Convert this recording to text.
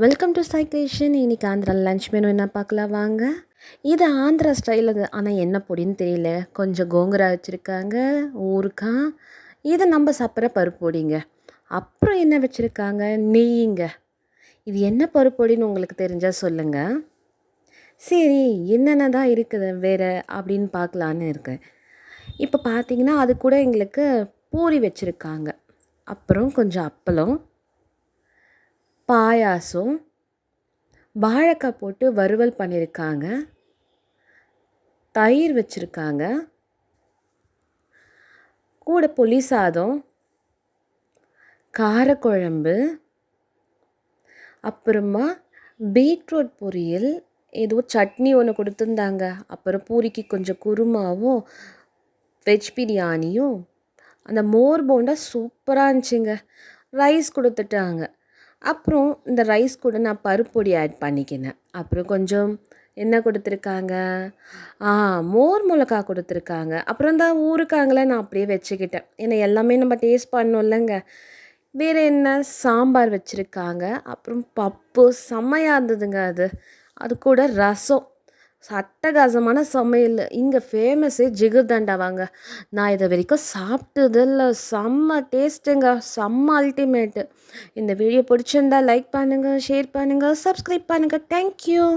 Welcome to சைக்ளேஷன். இன்னைக்கு Andhra lunch menu என்ன பார்க்கலாம் வாங்க. இது ஆந்திரா ஸ்டைல் அது. ஆனால் என்ன பொடின்னு தெரியல. கொஞ்சம் கோங்குரா வச்சுருக்காங்க, ஊறுகாய், இது நம்ம சாப்பிட்ற பருப்பு பொடிங்க. அப்புறம் என்ன வச்சுருக்காங்க, நெய்யுங்க. இது என்ன பருப்பு பொடின்னு உங்களுக்கு தெரிஞ்சால் சொல்லுங்கள். சரி, என்னென்ன தான் இருக்குது வேறு அப்படின்னு பார்க்கலான்னு இருக்கேன். இப்போ பார்த்தீங்கன்னா அது கூட எங்களுக்கு பூரி வச்சுருக்காங்க, அப்புறம் கொஞ்சம் அப்பளம், பாயாசம், வாழைக்காய் போட்டு வறுவல் பண்ணியிருக்காங்க, தயிர் வச்சுருக்காங்க, கூட புளி சாதம், காரக்குழம்பு, அப்புறமா பீட்ரூட் பொரியல், ஏதோ சட்னி ஒன்று கொடுத்துருந்தாங்க, அப்புறம் பூரிக்கு கொஞ்சம் குருமாவும் வெஜ் பிரியாணியும், அந்த மோர் போண்டா சூப்பராக இருந்துச்சுங்க. ரைஸ் கொடுத்துட்டாங்க. அப்புறம் இந்த ரைஸ் கூட நான் பருப்பொடி ஆட் பண்ணிக்கினேன். அப்புறம் கொஞ்சம் என்ன கொடுத்துருக்காங்க, மோர் மிளகா கொடுத்துருக்காங்க. அப்புறம் இந்த ஊறுகாய்ங்களை நான் அப்படியே வச்சுக்கிட்டேன், ஏன்னா எல்லாமே நம்ம டேஸ்ட் பண்ணோம்லங்க. வேறு என்ன, சாம்பார் வச்சுருக்காங்க, அப்புறம் பப்பு செம்மையாக இருந்ததுங்க. அது அது கூட ரசம், அட்டகாசமான சமையல். இங்கே ஃபேமஸே ஜிகர்தண்டாவாங்க. நான் இதை வரைக்கும் சாப்பிட்டதில்ல. செம்ம டேஸ்ட்டுங்க, செம்ம அல்டிமேட்டு. இந்த வீடியோ பிடிச்சிருந்தா லைக் பண்ணுங்கள், ஷேர் பண்ணுங்கள், சப்ஸ்கிரைப் பண்ணுங்கள். தேங்க்யூ.